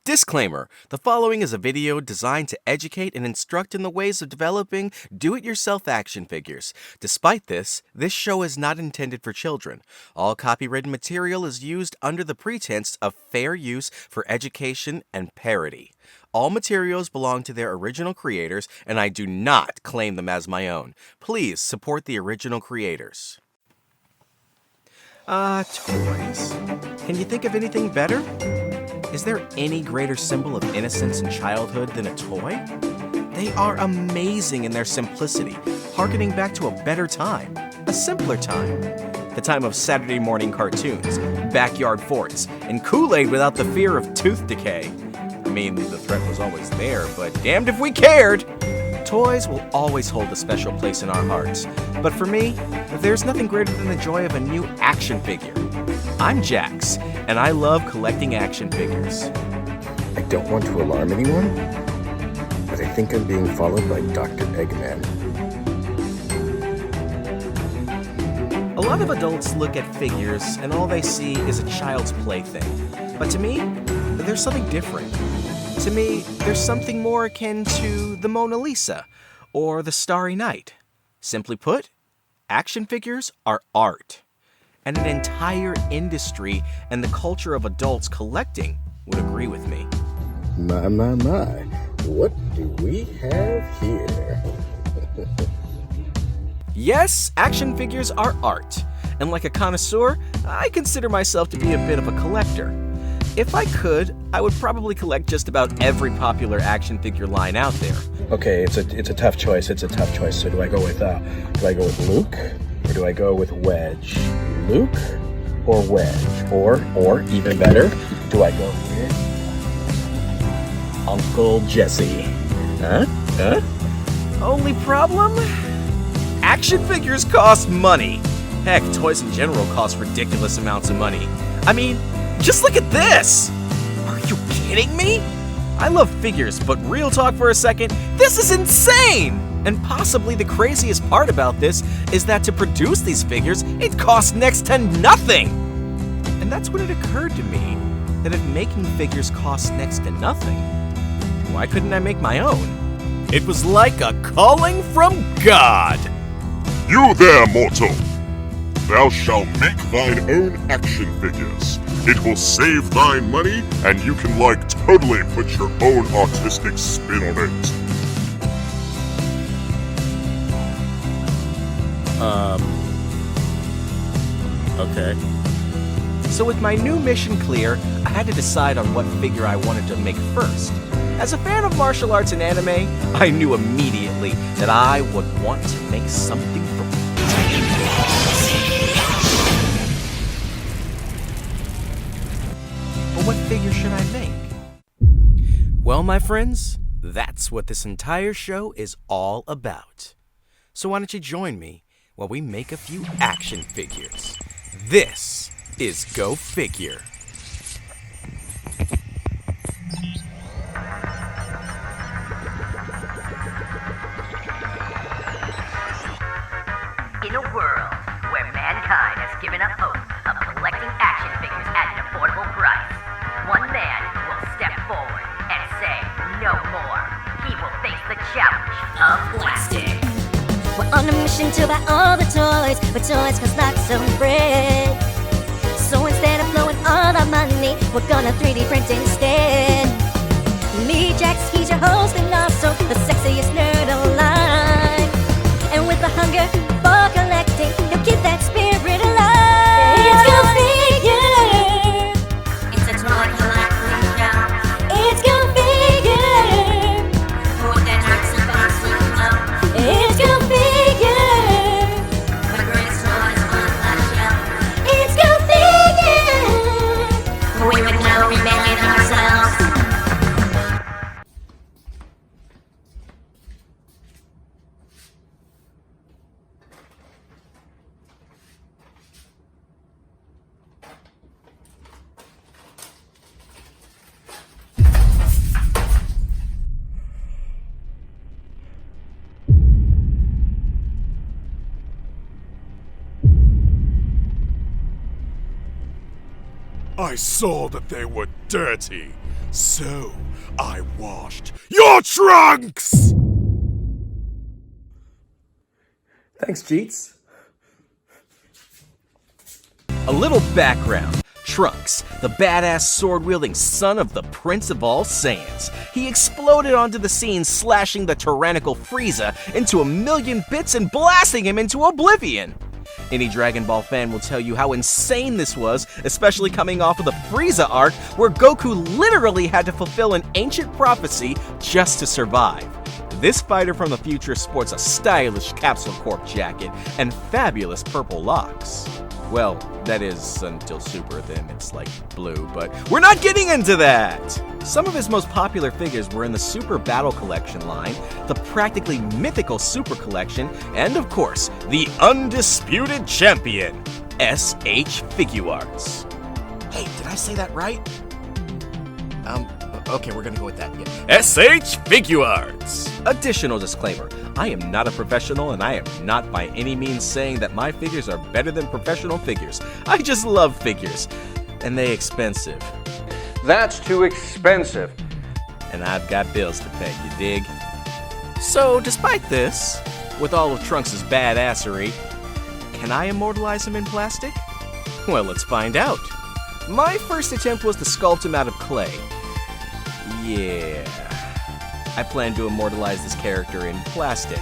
Disclaimer: the following is a video designed to educate and instruct in the ways of developing do-it-yourself action figures. Despite this show is not intended for children. All copyrighted material is used under the pretense of fair use for education and parody. All materials belong to their original creators, and I do not claim them as my own. Please support the original creators. Toys. Can you think of anything better? Is there any greater symbol of innocence and childhood than a toy? They are amazing in their simplicity, harkening back to a better time, a simpler time. The time of Saturday morning cartoons, backyard forts, and Kool-Aid without the fear of tooth decay. I mean, the threat was always there, but damned if we cared! Toys will always hold a special place in our hearts. But for me, there's nothing greater than the joy of a new action figure. I'm Jax, and I love collecting action figures. I don't want to alarm anyone, but I think I'm being followed by Dr. Eggman. A lot of adults look at figures, and all they see is a child's plaything. But to me, there's something different. To me, there's something more akin to the Mona Lisa or the Starry Night. Simply put, action figures are art. And an entire industry and the culture of adults collecting would agree with me. My. What do we have here? Yes, action figures are art. And like a connoisseur, I consider myself to be a bit of a collector. If I could, I would probably collect just about every popular action figure line out there. Okay, it's a tough choice. So do I go with Luke, or do I go with Wedge? Luke or Wedge? Or even better, do I go with Uncle Jesse? Huh? Only problem? Action figures cost money. Heck, toys in general cost ridiculous amounts of money. I mean, just look at this! Are you kidding me? I love figures, but real talk for a second, this is insane! And possibly the craziest part about this is that to produce these figures, it costs next to nothing! And that's when it occurred to me that if making figures costs next to nothing, why couldn't I make my own? It was like a calling from God! You there, mortal! Thou shalt make thine own action figures. It will save thine money, and you can totally put your own artistic spin on it. Okay. So with my new mission clear, I had to decide on what figure I wanted to make first. As a fan of martial arts and anime, I knew immediately that I would want to make something from But what figure should I make? Well, my friends, that's what this entire show is all about. So why don't you join me while we make a few action figures? This is Go Figure. In a world where mankind has given up hope of collecting action figures at an affordable price, one man will step forward and say no more. He will face the challenge of plastic. We're on a mission to buy all the toys, but toys cost lots of bread. So instead of blowing all our money, we're gonna 3D print instead. Me, Jax, he's your host and also the sexiest nerd alive. And with the hunger for collecting, he'll keep that spirit alive. It's Go Figure. It's a toy collecting show. It's Go Figure. More than hearts and boxes of love. It's Go Figure. The greatest toys on the shelf. It's Go Figure. We would know we make it ourselves. I saw that they were dirty. So, I washed your trunks! Thanks, Jeets. A little background. Trunks, the badass sword-wielding son of the Prince of all Saiyans. He exploded onto the scene, slashing the tyrannical Frieza into a million bits and blasting him into oblivion. Any Dragon Ball fan will tell you how insane this was, especially coming off of the Frieza arc, where Goku literally had to fulfill an ancient prophecy just to survive. This fighter from the future sports a stylish Capsule Corp jacket and fabulous purple locks. Well, that is until Super, then it's like blue, but we're not getting into that! Some of his most popular figures were in the Super Battle Collection line, the practically mythical Super Collection, and of course, the Undisputed Champion, SH Figuarts. Hey, did I say that right? Okay, we're gonna go with that, yeah. SH Figuarts! Additional disclaimer, I am not a professional and I am not by any means saying that my figures are better than professional figures. I just love figures, and they expensive. That's too expensive. And I've got bills to pay, you dig? So, despite this, with all of Trunks' badassery, can I immortalize him in plastic? Well, let's find out. My first attempt was to sculpt him out of clay. Yeah, I plan to immortalize this character in plastic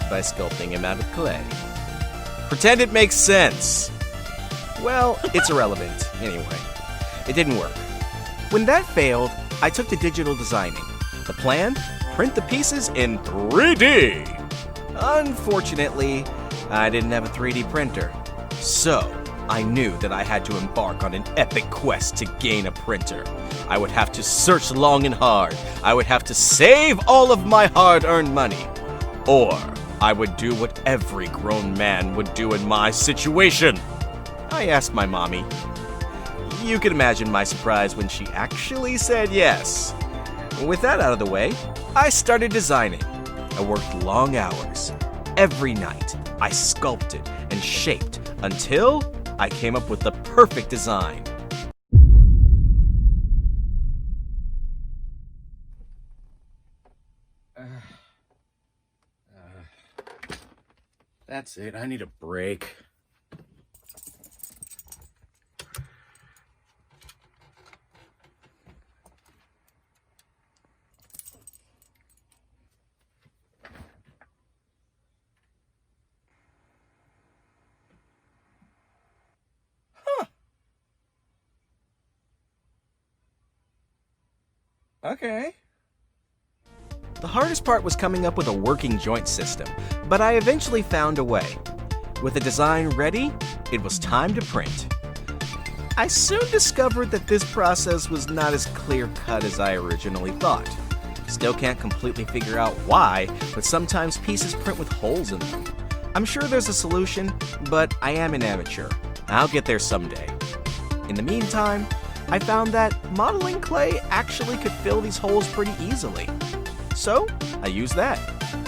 by sculpting him out of clay. Pretend it makes sense. Well, it's irrelevant anyway. It didn't work. When that failed, I took to digital designing. The plan? Print the pieces in 3D. Unfortunately, I didn't have a 3D printer. So, I knew that I had to embark on an epic quest to gain a printer. I would have to search long and hard. I would have to save all of my hard-earned money. Or I would do what every grown man would do in my situation. I asked my mommy. You can imagine my surprise when she actually said yes. With that out of the way, I started designing. I worked long hours. Every night, I sculpted and shaped until I came up with the perfect design. That's it. I need a break. Okay. The hardest part was coming up with a working joint system, but I eventually found a way. With the design ready, it was time to print. I soon discovered that this process was not as clear-cut as I originally thought. Still can't completely figure out why, but sometimes pieces print with holes in them. I'm sure there's a solution, but I am an amateur. I'll get there someday. In the meantime, I found that modeling clay actually could fill these holes pretty easily. So, I used that.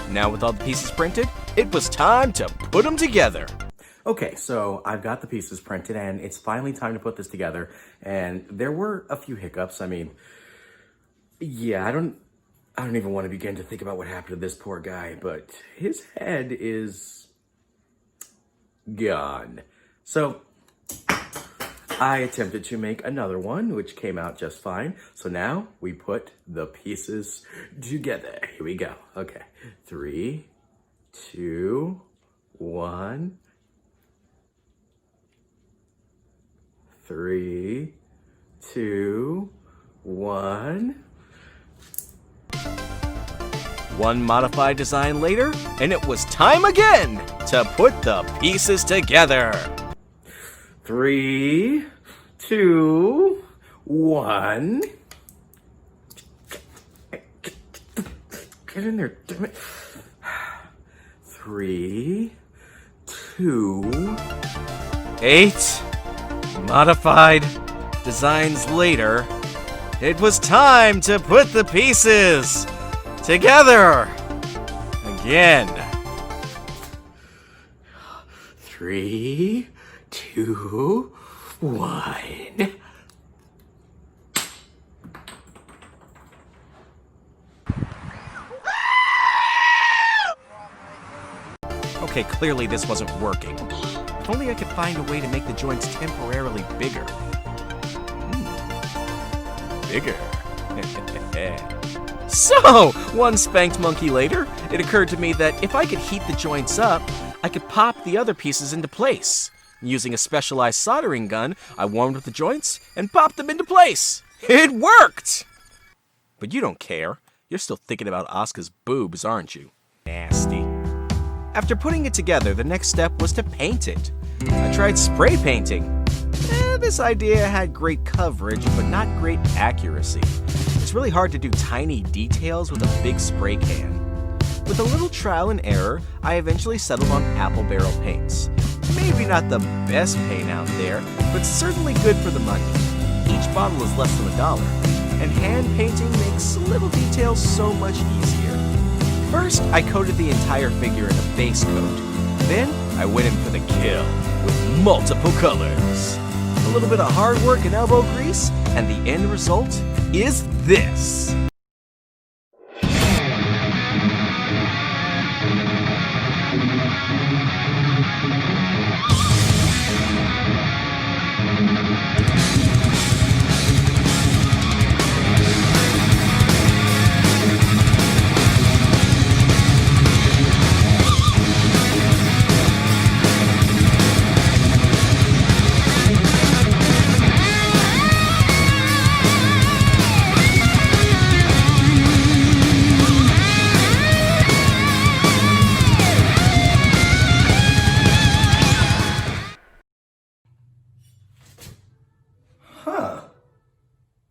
Now with all the pieces printed, it was time to put them together. Okay, so I've got the pieces printed and it's finally time to put this together. And there were a few hiccups. I mean, yeah, I don't even want to begin to think about what happened to this poor guy, but his head is gone. So I attempted to make another one, which came out just fine. So now we put the pieces together. Here we go. Okay, 3, 2, 1. 3, 2, 1. One modified design later, and it was time again to put the pieces together. 3, 2, 1. Get in there, damn it. 3, 2. 8 modified designs later, it was time to put the pieces together again. 3, 2, 1. Okay, clearly this wasn't working. If only I could find a way to make the joints temporarily bigger. Bigger. So, one spanked monkey later, it occurred to me that if I could heat the joints up, I could pop the other pieces into place. Using a specialized soldering gun, I warmed up the joints and popped them into place. It worked! But you don't care. You're still thinking about Asuka's boobs, aren't you? Nasty. After putting it together, the next step was to paint it. I tried spray painting. This idea had great coverage, but not great accuracy. It's really hard to do tiny details with a big spray can. With a little trial and error, I eventually settled on apple barrel paints. Maybe not the best paint out there, but certainly good for the money. Each bottle is less than $1, and hand painting makes little details so much easier. First, I coated the entire figure in a base coat. Then, I went in for the kill with multiple colors. A little bit of hard work and elbow grease, and the end result is this.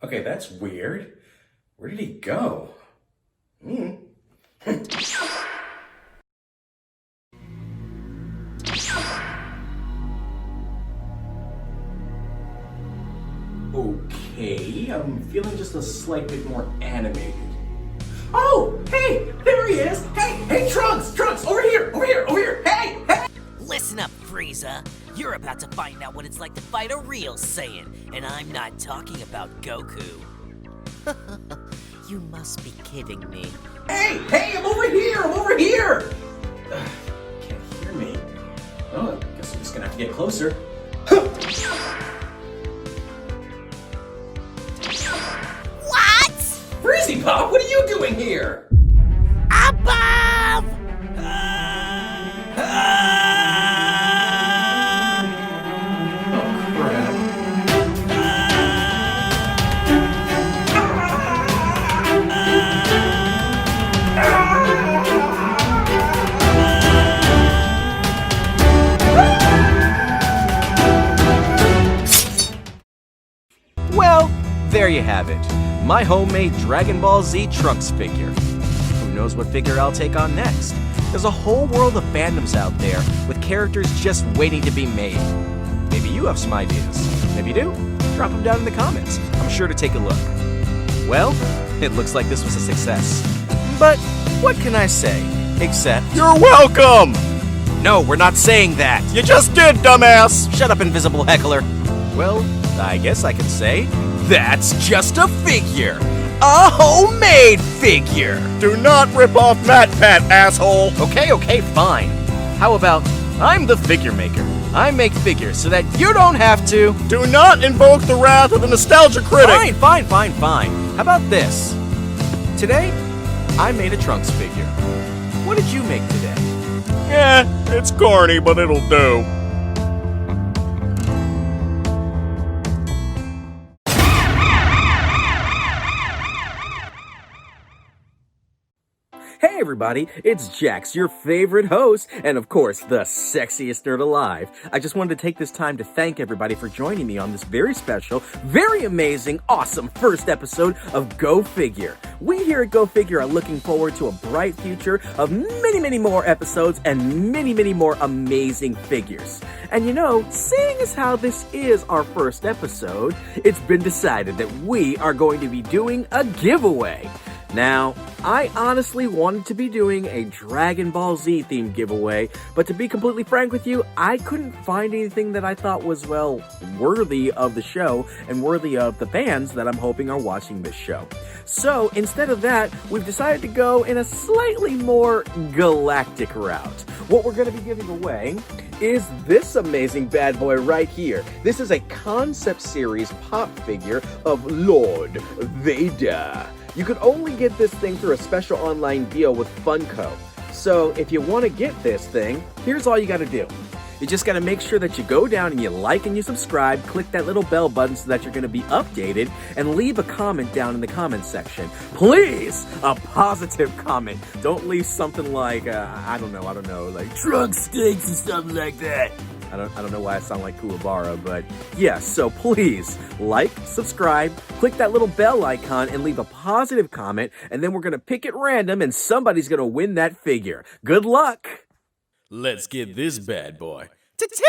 Okay, that's weird. Where did he go? Okay, I'm feeling just a slight bit more animated. Oh, hey, there he is. Hey, Trunks, over here, hey. Listen up, Frieza. You're about to find out what it's like to fight a real Saiyan, and I'm not talking about Goku. You must be kidding me. Hey, I'm over here. Can't hear me. Oh, I guess I'm just gonna have to get closer. What? Freezy Pop, what are you doing here? Above! Well, there you have it. My homemade Dragon Ball Z Trunks figure. Who knows what figure I'll take on next? There's a whole world of fandoms out there with characters just waiting to be made. Maybe you have some ideas. Maybe you do? Drop them down in the comments. I'm sure to take a look. Well, it looks like this was a success. But what can I say? Except, you're welcome! No, we're not saying that. You just did, dumbass! Shut up, invisible heckler. Well, I guess I can say, that's just a figure. A homemade figure. Do not rip off MatPat, asshole. Okay, fine. How about, I'm the figure maker. I make figures so that you don't have to. Do not invoke the wrath of the nostalgia critic. Fine. How about this? Today, I made a Trunks figure. What did you make today? It's corny, but it'll do. Hey everybody, it's Jax, your favorite host, and of course, the sexiest nerd alive. I just wanted to take this time to thank everybody for joining me on this very special, very amazing, awesome first episode of Go Figure. We here at Go Figure are looking forward to a bright future of many more episodes and many more amazing figures. And you know, seeing as how this is our first episode, it's been decided that we are going to be doing a giveaway. Now, I honestly wanted to be doing a Dragon Ball Z themed giveaway, but to be completely frank with you, I couldn't find anything that I thought was, well, worthy of the show and worthy of the fans that I'm hoping are watching this show. So instead of that, we've decided to go in a slightly more galactic route. What we're going to be giving away is this amazing bad boy right here. This is a concept series pop figure of Lord Vader. You can only get this thing through a special online deal with Funko. So if you want to get this thing, here's all you got to do. You just got to make sure that you go down and you like and you subscribe, click that little bell button so that you're going to be updated, and leave a comment down in the comment section. Please, a positive comment. Don't leave something like, I don't know, like truck stinks or something like that. I don't know why I sound like Kuwabara, but yeah, so please like, subscribe, click that little bell icon, and leave a positive comment, and then we're going to pick at random, and somebody's going to win that figure. Good luck! Let's get this bad boy to 10